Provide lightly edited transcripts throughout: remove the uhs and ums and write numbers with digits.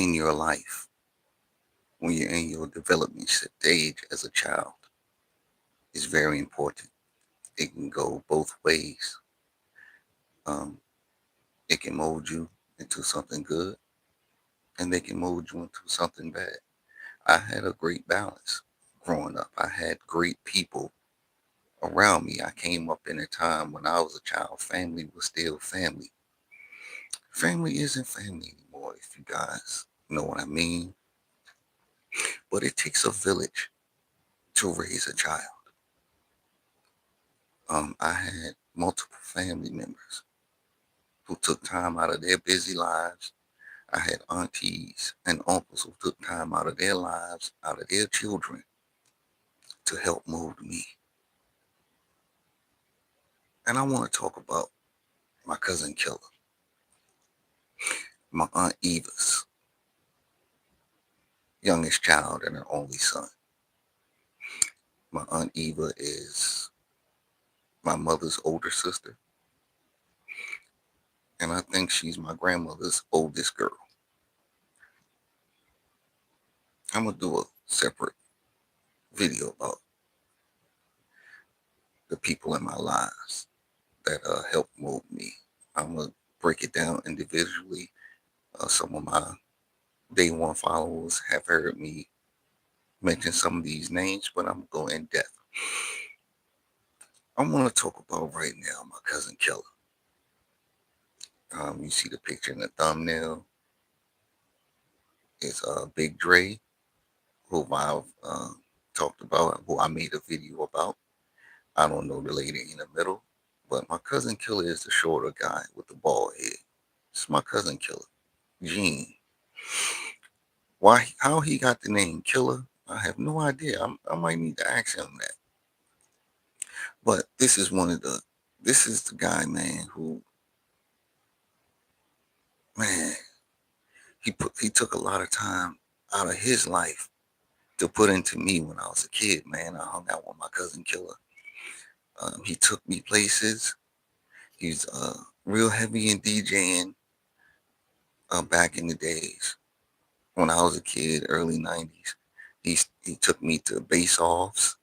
in your life when you're in your development stage as a child is very important. It can go both ways. Um, it can mold you into something good, and they can mold you into something bad. I had a great balance growing up. I had great people around me. I came up in a time when I was a child, family was still family. Family isn't family anymore, if you guys know what I mean. But it takes a village to raise a child. I had multiple family members who took time out of their busy lives. I had aunties and uncles who took time out of their lives, out of their children, to help mold me. And I want to talk about my cousin Killa, my aunt Eva's youngest child and her only son. My aunt Eva is my mother's older sister, and I think she's my grandmother's oldest girl. I'm gonna do a separate video about the people in my lives that helped mold me. I'm gonna break it down individually. Some of my day one followers have heard me mention some of these names, but I'm going in depth. I want to talk about right now my cousin Killa. You see the picture in the thumbnail. It's Big Dre, who I've talked about, who I made a video about. I don't know the lady in the middle, but my cousin Killer is the shorter guy with the bald head. It's my cousin Killer, Gene. Why? How he got the name Killer? I have no idea. I might need to ask him that. But this is one of the. This is the guy, man, who, man, he took a lot of time out of his life to put into me when I was a kid, man. I hung out with my cousin Killer. He took me places. He's real heavy in DJing back in the days when I was a kid, early 90s. He took me to base offs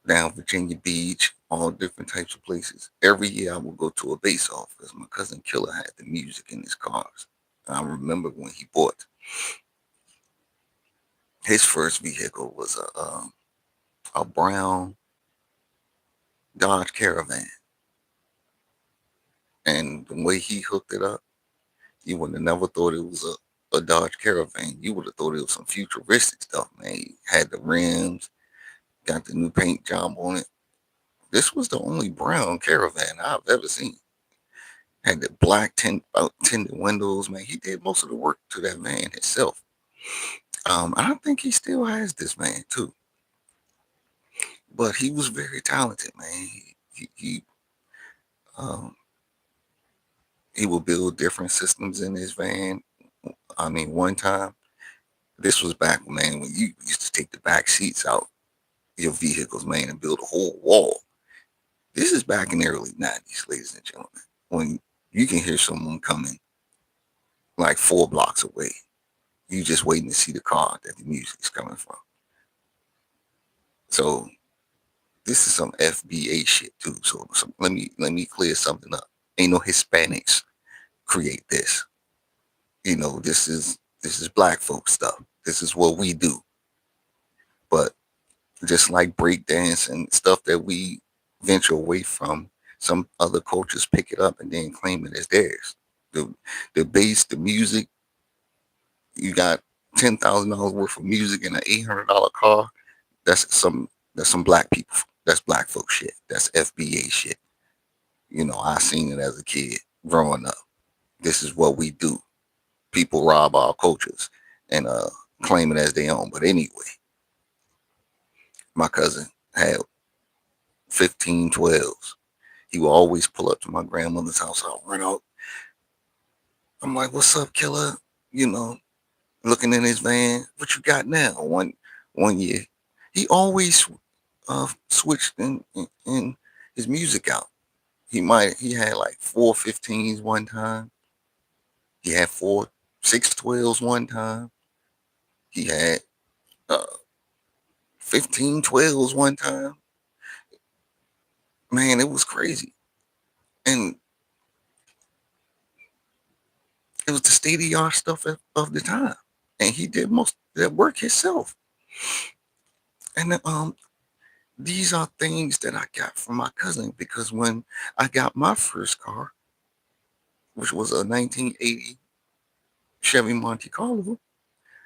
down Virginia Beach, all different types of places. Every year I would go to a base off because my cousin Killer had the music in his cars. And I remember when he bought his first vehicle was a brown Dodge Caravan. And the way he hooked it up, you would have never thought it was a Dodge Caravan. You would have thought it was some futuristic stuff, man. He had the rims, got the new paint job on it. This was the only brown Caravan I've ever seen. Had the black tinted windows, man. He did most of the work to that van himself. I think he still has this van too, but he was very talented, man. Um, he will build different systems in his van. I mean, one time, this was back, man, when you used to take the back seats out your vehicles, man, and build a whole wall. This is back in the early 90s, ladies and gentlemen, when you can hear someone coming like 4 blocks away. You just waiting to see the car that the music is coming from. So this is some FBA shit too. So let me clear something up. Ain't no Hispanics create this. This is black folk stuff. This is what we do. But just like breakdance and stuff that we venture away from, some other cultures pick it up and then claim it as theirs. The the bass, the music, you got $10,000 worth of music in an $800 car. That's some black people. That's black folk shit. That's FBA shit. I seen it as a kid growing up. This is what we do. People rob our cultures and claim it as their own. But anyway, my cousin had 15 12s. He would always pull up to my grandmother's house. I'll run out. I'm like, "What's up, killer?" You know, looking in his van. What you got now? One year, he always switched in his music out. He had like 4 15s one time. He had four. 6 12s one time. He had uh 15 12s one time. Man, it was crazy. And it was the state of the art stuff of the time. And he did most of that work himself. And these are things that I got from my cousin because when I got my first car, which was a 1980 Chevy Monte Carlo,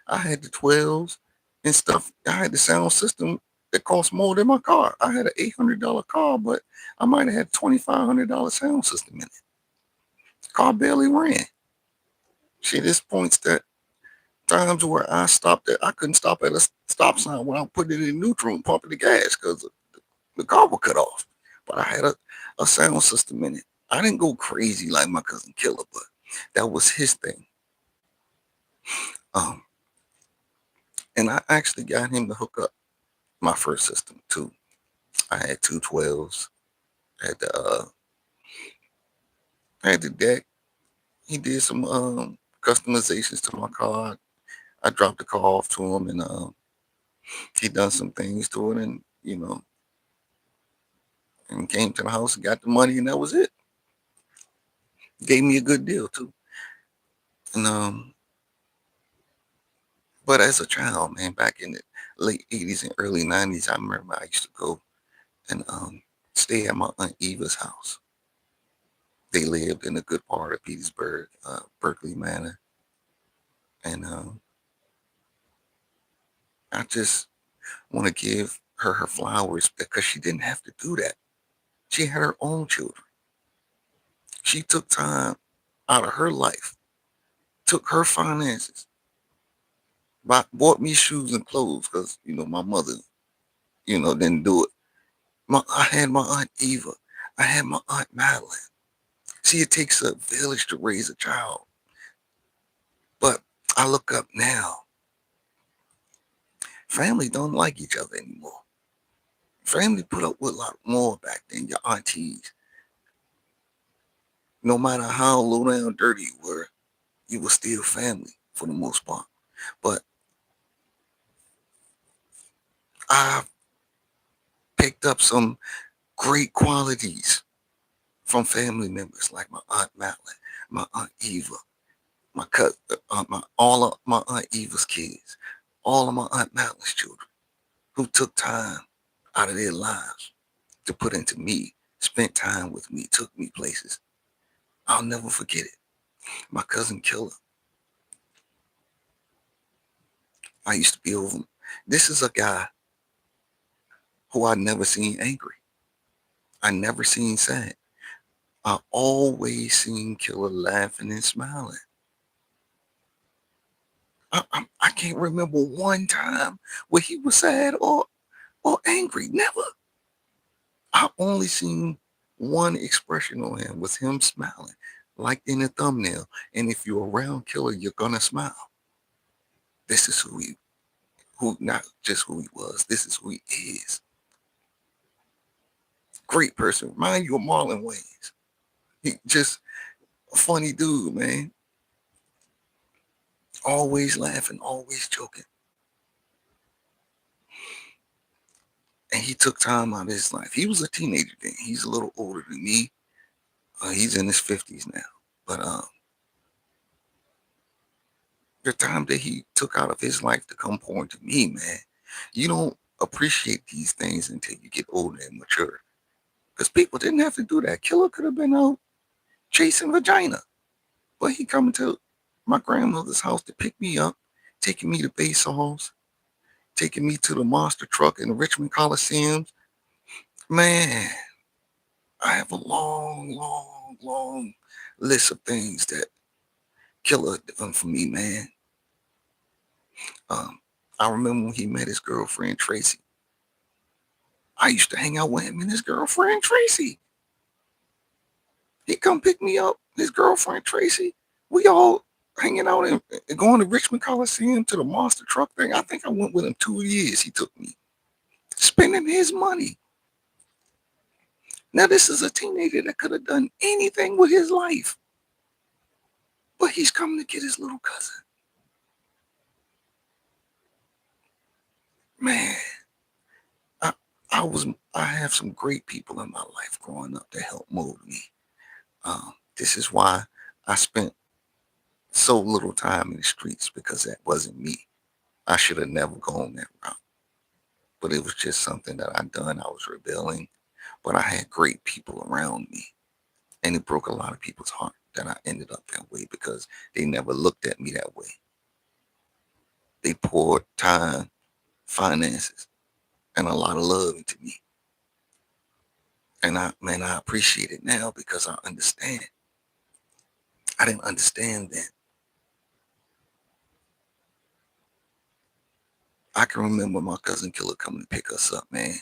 I had the 12s and stuff. I had the sound system that cost more than my car. I had an $800 car, but I might have had $2,500 sound system in it. The car barely ran. Shit, there's points that times where I stopped at, I couldn't stop at a stop sign when I put it in neutral and pumping the gas because the car was cut off. But I had a sound system in it. I didn't go crazy like my cousin Killer, but that was his thing. Um, and I actually got him to hook up my first system too. I had 2 12s. Had the had the deck. He did some customizations to my car. I dropped the car off to him, and he done some things to it, and and came to the house and got the money, and that was it. Gave me a good deal too. And but as a child, man, back in the late '80s and early '90s, I remember I used to go and stay at my aunt Eva's house. They lived in a good part of Petersburg, Berkeley Manor, and I just want to give her flowers because she didn't have to do that. She had her own children. She took time out of her life, took her finances, bought me shoes and clothes because my mother didn't do it. I had my aunt Eva. I had my aunt Madeline. See, it takes a village to raise a child. But I look up now. Family don't like each other anymore. Family put up with a lot more back then. Your aunties, no matter how low down dirty you were still family for the most part. But I picked up some great qualities from family members like my aunt Madeline, my aunt Eva, my cousin, all of my aunt Eva's kids, all of my aunt Madeline's children, who took time out of their lives to put into me, spent time with me, took me places. I'll never forget it. My cousin Killa, I used to be over. This is a guy who I never seen angry. I never seen sad. I always seen Killer laughing and smiling. I can't remember one time where he was sad or angry. Never. I only seen one expression on him was him smiling, like in the thumbnail. And if you're around Killer, you're gonna smile. This is who not just who he was. This is who he is. Great person. Remind you of Marlon Wayans. He just a funny dude, man. Always laughing, always joking. And he took time out of his life. He was a teenager then. He's a little older than me. He's in his 50s now. But the time that he took out of his life to come pour into me, man, you don't appreciate these things until you get older and mature. Because people didn't have to do that. Killer could have been out chasing vagina. But he coming to my grandmother's house to pick me up, taking me to base halls, taking me to the monster truck in the Richmond Coliseum. Man, I have a long, long, long list of things that Killer done for me, man. Um, I remember when he met his girlfriend Tracy. I used to hang out with him and his girlfriend Tracy. He come pick me up, his girlfriend Tracy. We all hanging out and going to Richmond Coliseum to the monster truck thing. I think I went with him 2 years. He took me, spending his money. Now this is a teenager that could have done anything with his life. but he's coming to get his little cousin. Man, I, I have some great people in my life growing up that helped mold me. This is why I spent so little time in the streets because that wasn't me. I should have never gone that route, but it was just something that I done. I was rebelling, but I had great people around me, and it broke a lot of people's heart that I ended up that way because they never looked at me that way. They poured time, finances, and a lot of love into me. And I appreciate it now because I understand. I didn't understand then. I can remember my cousin Killer coming to pick us up, man.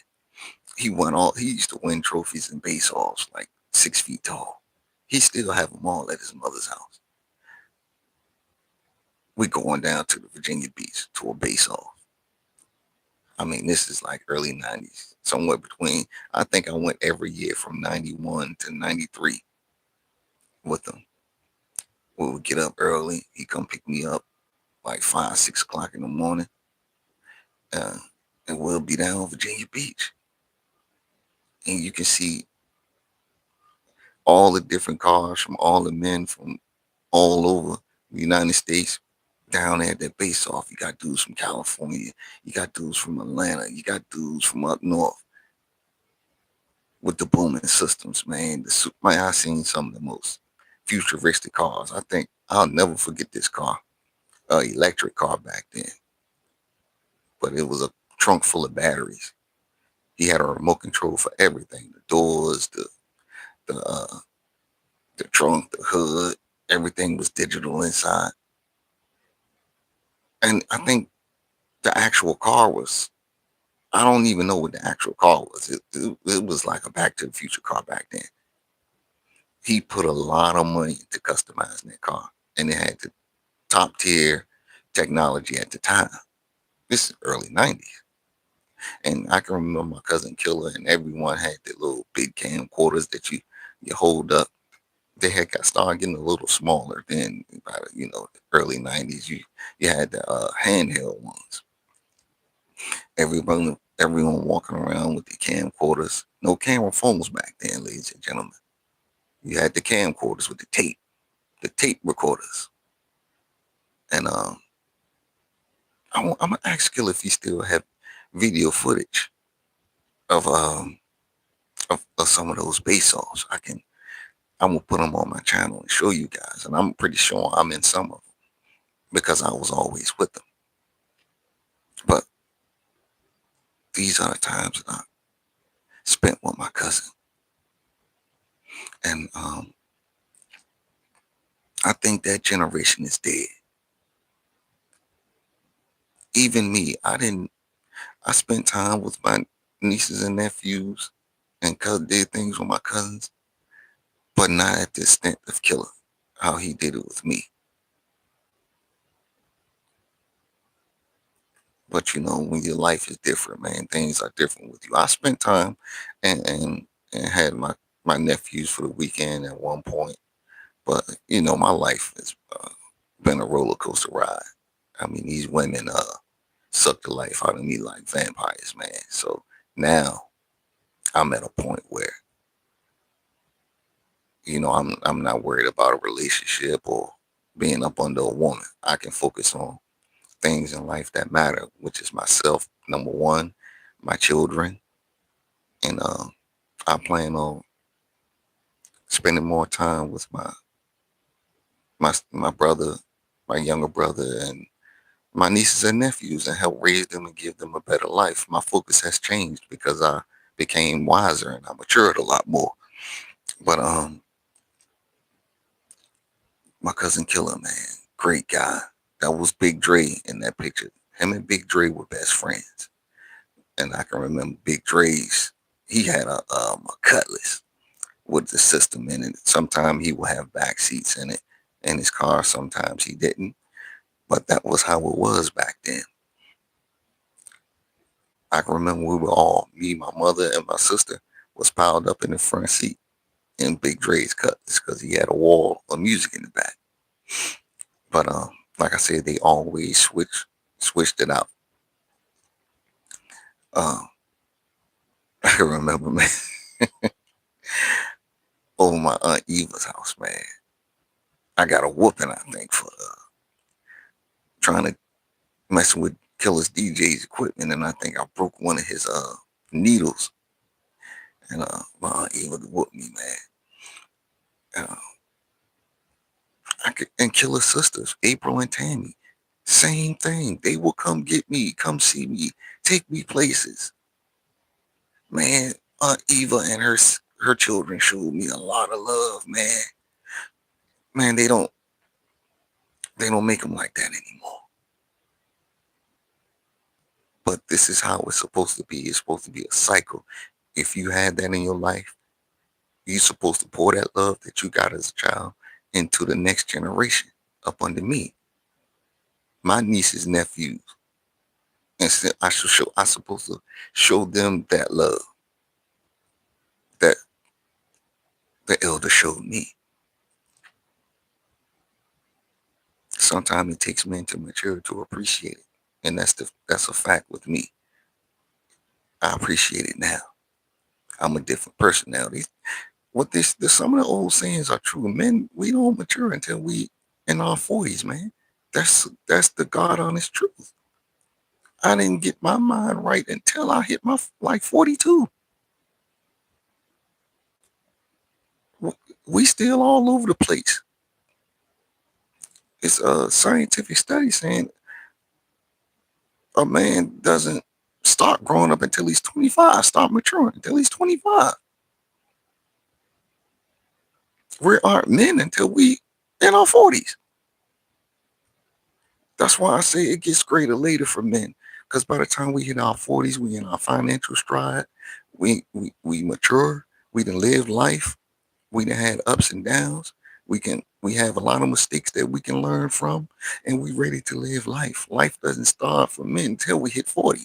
He used to win trophies in base-offs, like 6 feet tall. He still have them all at his mother's house. We going down to the Virginia Beach to a base-off. I mean, this is like early 90s, somewhere between, I think I went every year from 91 to 93 with him. We would get up early. He come pick me up like 5, 6 o'clock in the morning. Uh, and we'll be down Virginia Beach. And you can see all the different cars from all the men from all over the United States down there at that base off. You got dudes from California, you got dudes from Atlanta, you got dudes from up north with the booming systems, man. Man, I seen some of the most futuristic cars. I think I'll never forget this car, electric car back then, but it was a trunk full of batteries. He had a remote control for everything: the doors, the the trunk, the hood. Everything was digital inside. And I think the actual car was, I don't even know what the actual car was. It was like a Back to the Future car back then. He put a lot of money into customizing that car, and it had the top tier technology at the time. This is early 90s. And I can remember my cousin Killer and everyone had the little big camcorders that you hold up. They had got started getting a little smaller then by the early 90s. You had the handheld ones. Everyone walking around with the camcorders. No camera phones back then, ladies and gentlemen. You had the camcorders with the tape recorders. And I'm gonna ask Kill if he still have video footage of of some of those bass offs. I'm gonna put them on my channel and show you guys. And I'm pretty sure I'm in some of them because I was always with them. But these are the times that I spent with my cousin. And I think that generation is dead. Even me, I spent time with my nieces and nephews and did things with my cousins, but not at the extent of Killer, how he did it with me. But when your life is different, man, things are different with you. I spent time and had my nephews for the weekend at one point, but my life has been a roller coaster ride. I mean, these women suck the life out of me like vampires, man. So now I'm at a point where I'm not worried about a relationship or being up under a woman. I can focus on things in life that matter, which is myself, number one, my children, and I plan on spending more time with my brother, my younger brother, and my nieces and nephews, and help raise them and give them a better life. My focus has changed because I became wiser and I matured a lot more. But my cousin Killer, man, great guy. That was Big Dre in that picture. Him and Big Dre were best friends. And I can remember Big Dre's, he had a Cutlass with the system in it. Sometimes he would have back seats in it in his car. Sometimes he didn't. But that was how it was back then. I can remember we were all, me, my mother, and my sister, was piled up in the front seat in Big Dre's Cutlass because he had a wall of music in the back. But like I said, they always switched it out. Uh, I can remember, man, over my Aunt Eva's house, man. I got a whooping, I think, for trying to messing with Killer's DJ's equipment, and I think I broke one of his needles, and my Aunt Eva whooped me, man. Uh, and Killer's sisters, April and Tammy, same thing. They will come get me, come see me, take me places. Man, Aunt Eva and her children showed me a lot of love, man. Man, they don't make them like that anymore. But this is how it's supposed to be. It's supposed to be a cycle. If you had that in your life, you're supposed to pour that love that you got as a child into the next generation up under me, my nieces, nephews. And I supposed to show them that love that the elder showed me. Sometimes it takes men to mature to appreciate it. And that's a fact with me. I appreciate it now. I'm a different person now. Some of the old sayings are true. Men, we don't mature until we in our 40s, man. That's the God honest truth. I didn't get my mind right until I hit my like 42. We still all over the place. It's a scientific study saying a man doesn't start growing up until he's 25, start maturing until he's 25. We aren't men until we in our 40s. That's why I say it gets greater later for men. Because by the time we hit our 40s, we in our financial stride, we mature, we done live life, we done had ups and downs. We have a lot of mistakes that we can learn from, and we ready to live life. Life doesn't start for men until we hit 40.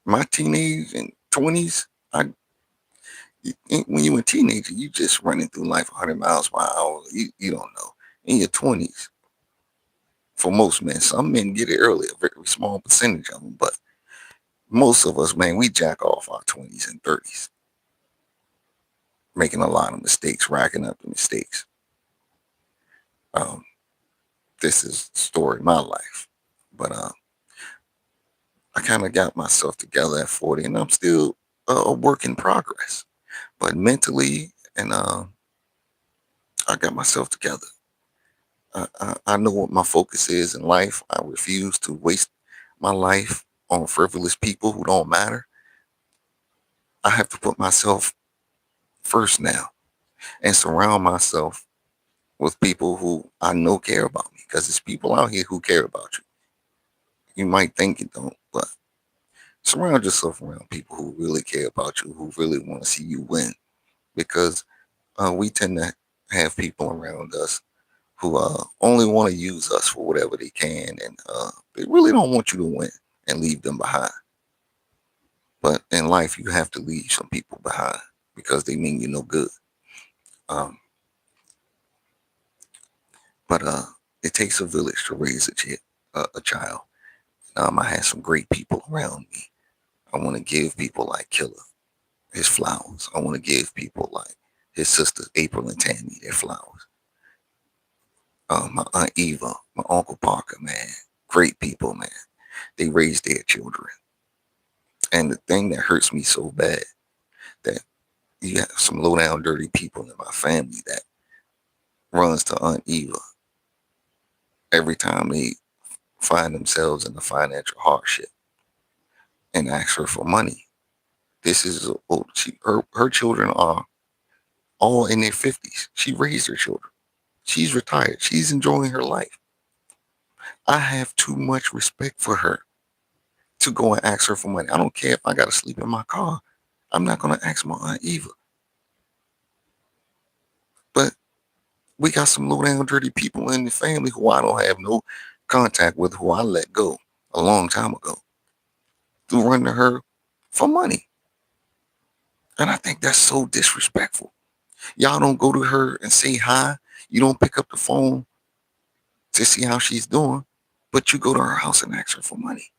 My teenage and 20s, when you were a teenager, you just running through life 100 miles per hour. You don't know. In your 20s, for most men, some men get it early, a very small percentage of them, but most of us, man, we jack off our 20s and 30s, making a lot of mistakes, racking up the mistakes. Um, this is the story of my life. But I kind of got myself together at 40, and I'm still a work in progress. But mentally, and I got myself together. I know what my focus is in life. I refuse to waste my life on frivolous people who don't matter. I have to put myself first now and surround myself with people who I know care about me because there's people out here who care about you. You might think you don't, but surround yourself around people who really care about you, who really want to see you win because we tend to have people around us who only want to use us for whatever they can, and they really don't want you to win and leave them behind. But in life, you have to leave some people behind because they mean you no good. Um, but it takes a village to raise a child. I had some great people around me. I want to give people like Killa his flowers. I want to give people like his sisters April and Tammy their flowers. My aunt Eva, my uncle Parker, man, great people, man. They raised their children. And the thing that hurts me so bad that you have some low down dirty people in my family that runs to Aunt Eva every time they find themselves in a financial hardship and ask her for money. This is her children are all in their 50s. She raised her children. She's retired. She's enjoying her life. I have too much respect for her to go and ask her for money. I don't care if I got to sleep in my car. I'm not going to ask my Aunt Eva. But we got some low down dirty people in the family who I don't have no contact with, who I let go a long time ago to run to her for money. And I think that's so disrespectful. Y'all don't go to her and say hi. You don't pick up the phone to see how she's doing, but you go to her house and ask her for money.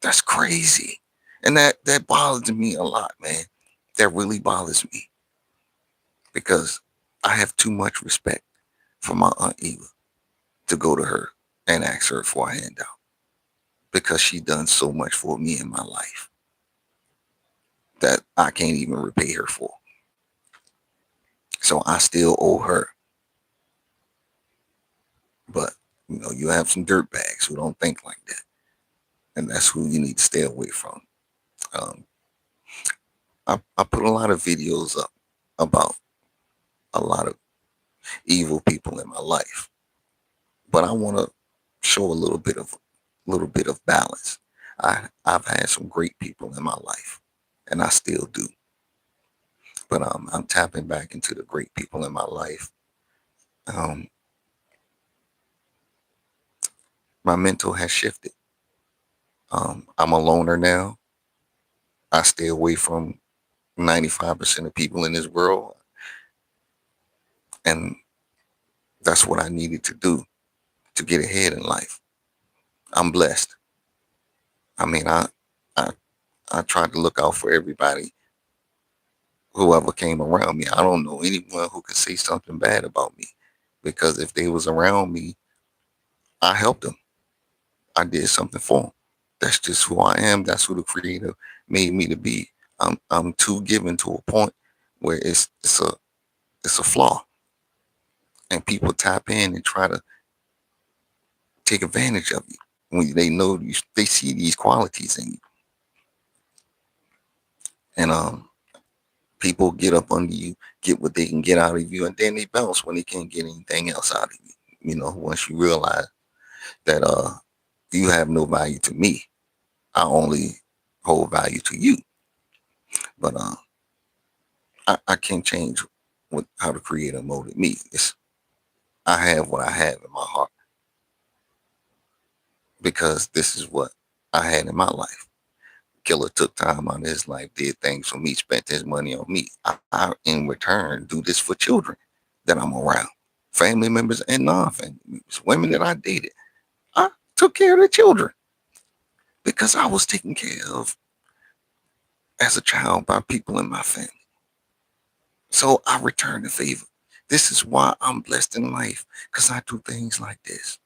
That's crazy. And that bothers me a lot, man. That really bothers me because I have too much respect for my Aunt Eva to go to her and ask her for a handout because she done so much for me in my life that I can't even repay her for. So I still owe her. But you have some dirtbags who don't think like that, and that's who you need to stay away from. Um, I put a lot of videos up about a lot of evil people in my life, but I want to show a little bit of balance. I've had some great people in my life, and I still do. But I'm tapping back into the great people in my life. Um, my mental has shifted. I'm a loner now. I stay away from 95% of people in this world, and that's what I needed to do to get ahead in life. I'm blessed. I mean, I I tried to look out for everybody, whoever came around me. I don't know anyone who could say something bad about me because if they was around me, I helped them. I did something for them. That's just who I am. That's who the Creator made me to be. I'm too given to a point where it's a flaw, and people tap in and try to take advantage of you when they know they see these qualities in you. And people get up under you, get what they can get out of you, and then they bounce when they can't get anything else out of you. Once you realize that you have no value to me, I only hold value to you. But I can't change what how the Creator molded me. I have what I have in my heart because this is what I had in my life. Killer took time out of his life, did things for me, spent his money on me. I in return, do this for children that I'm around, family members and non-family members, women that I dated. I took care of the children because I was taken care of as a child by people in my family. So I return the favor. This is why I'm blessed in life because I do things like this.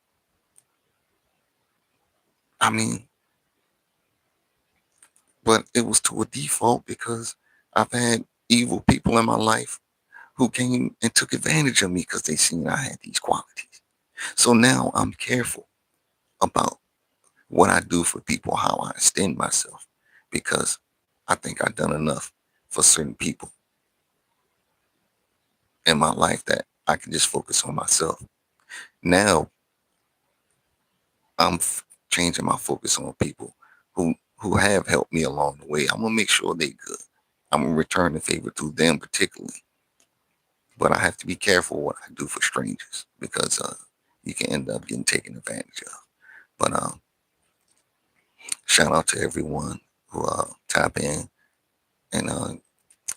I mean, but it was to a default because I've had evil people in my life who came and took advantage of me because they seen I had these qualities. So now I'm careful about what I do for people, how I extend myself, because I think I've done enough for certain people in my life that I can just focus on myself. Now changing my focus on people who have helped me along the way. I'm gonna make sure they good. I'm gonna return the favor to them particularly, but I have to be careful what I do for strangers because you can end up getting taken advantage of. But shout out to everyone who tap in and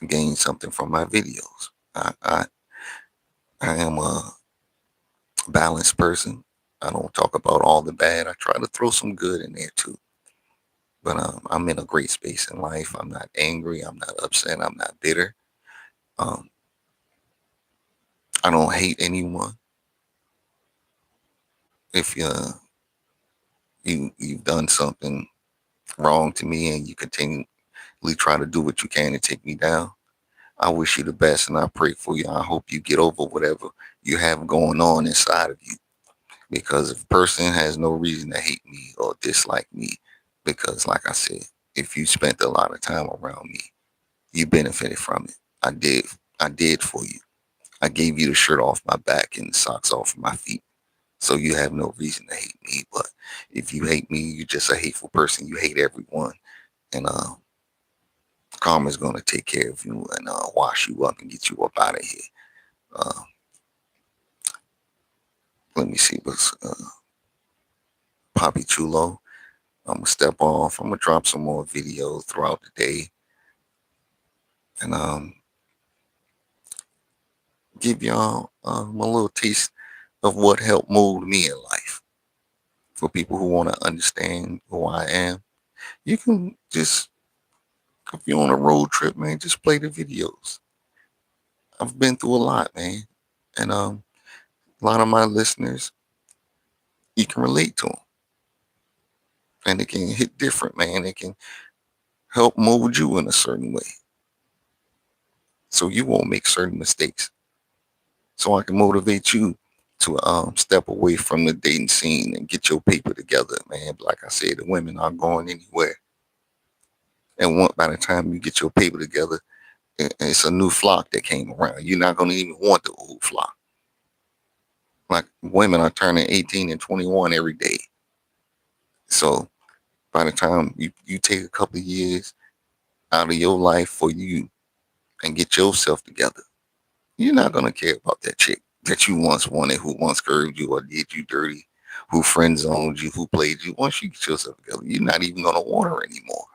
gain something from my videos. I am a balanced person. I don't talk about all the bad. I try to throw some good in there too. But I'm in a great space in life. I'm not angry. I'm not upset. I'm not bitter. Um, I don't hate anyone. If you've done something wrong to me and you continually try to do what you can to take me down, I wish you the best and I pray for you. I hope you get over whatever you have going on inside of you. Because if a person has no reason to hate me or dislike me, because like I said, if you spent a lot of time around me, you benefited from it. I did. I did for you. I gave you the shirt off my back and the socks off my feet. So you have no reason to hate me. But if you hate me, you're just a hateful person. You hate everyone. And karma's gonna take care of you and wash you up and get you up out of here. Uh, let me see what's Poppy Chulo. I'm gonna step off. I'm gonna drop some more videos throughout the day, and give y'all a little taste of what helped mold me in life. For people who want to understand who I am, you can just, if you're on a road trip, man, just play the videos. I've been through a lot, man. And a lot of my listeners, you can relate to them. And it can hit different, man. It can help mold you in a certain way. So you won't make certain mistakes. So I can motivate you to step away from the dating scene and get your paper together, man. Like I said, the women aren't going anywhere. And by the time you get your paper together, it's a new flock that came around. You're not going to even want the old flock. Like women are turning 18 and 21 every day. So by the time you take a couple of years out of your life for you and get yourself together, you're not going to care about that chick that you once wanted, who once curved you or did you dirty, who friend zoned you, who played you. Once you get yourself together, you're not even going to want her anymore.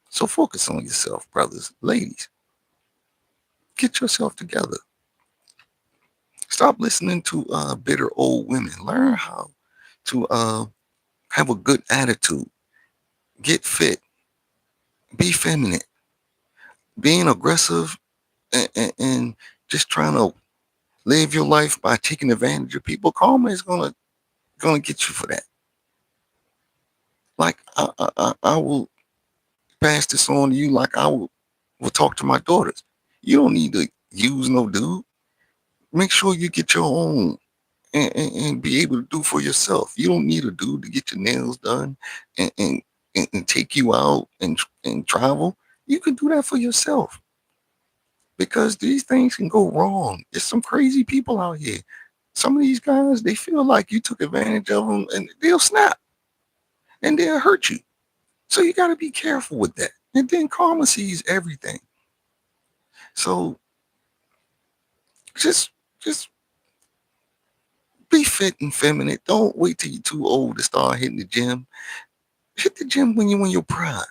So focus on yourself, brothers, ladies. Get yourself together. Stop listening to bitter old women. Learn how to have a good attitude. Get fit. Be feminine. Being aggressive and just trying to live your life by taking advantage of people, karma is gonna get you for that. Like I will pass this on to you. Like will talk to my daughters. You don't need to use no dude. Make sure you get your own and be able to do for yourself. You don't need a dude to get your nails done and and, and take you out and travel. You can do that for yourself because these things can go wrong. There's some crazy people out here. Some of these guys, they feel like you took advantage of them and they'll snap and they'll hurt you. So you got to be careful with that. And then karma sees everything. So just just be fit and feminine. Don't wait till you're too old to start hitting the gym. Hit the gym when you're in your prime.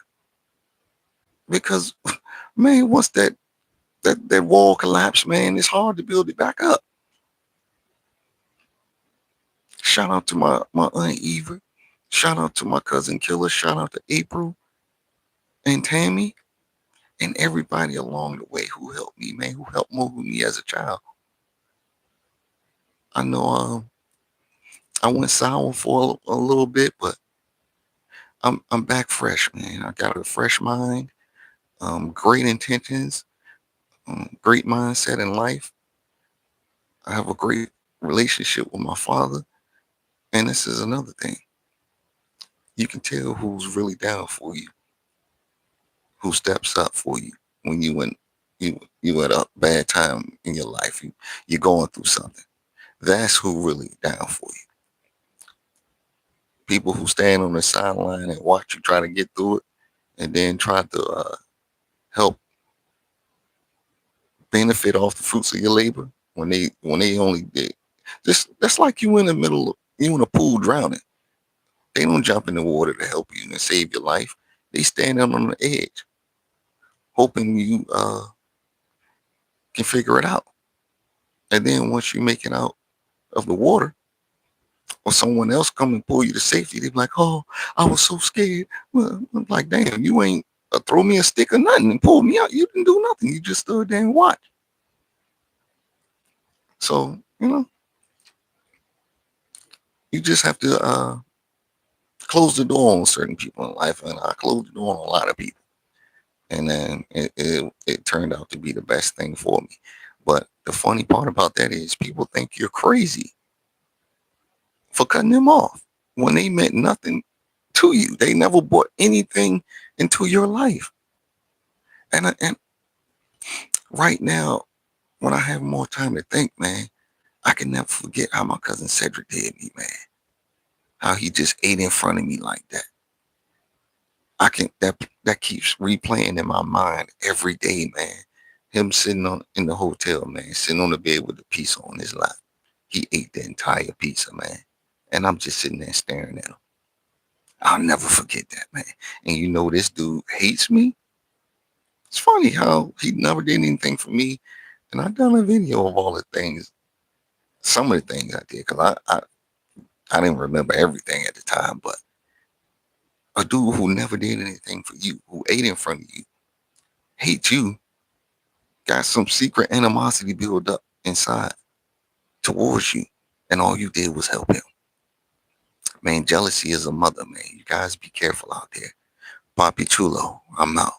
Because man, once that wall collapsed, man, it's hard to build it back up. Shout out to my aunt Eva. Shout out to my cousin Killa. Shout out to April and Tammy and everybody along the way who helped me, man, who helped mold me as a child. I know I went sour for a little bit, but I'm back fresh, man. I got a fresh mind, great intentions, great mindset in life. I have a great relationship with my father, and this is another thing. You can tell who's really down for you, who steps up for you when you at a bad time in your life. You're going through something. That's who really down for you. People who stand on the sideline and watch you try to get through it, and then try to help benefit off the fruits of your labor when they only did. Just that's like you in a pool drowning. They don't jump in the water to help you and save your life. They stand out on the edge, hoping you can figure it out. And then once you make it out of the water, or someone else come and pull you to safety, they be like, "Oh, I was so scared." Well, I'm like, "Damn, you ain't throw me a stick or nothing and pull me out. You didn't do nothing. You just stood there and watched." So you just have to close the door on certain people in life, and I closed the door on a lot of people, and then it turned out to be the best thing for me. But the funny part about that is people think you're crazy for cutting them off when they meant nothing to you. They never brought anything into your life. And right now, when I have more time to think, man, I can never forget how my cousin Cedric did me, man. How he just ate in front of me like that. I can that keeps replaying in my mind every day, man. Him sitting on in the hotel, man, sitting on the bed with a pizza on his lap. He ate the entire pizza, man. And I'm just sitting there staring at him. I'll never forget that, man. And this dude hates me. It's funny how he never did anything for me, And I done a video of all the things, some of the things I did, because I didn't remember everything at the time, but a dude who never did anything for you, who ate in front of you, hate you, got some secret animosity built up inside towards you, and all you did was help him. Man, jealousy is a mother, man. You guys be careful out there. Papi Chulo, I'm out.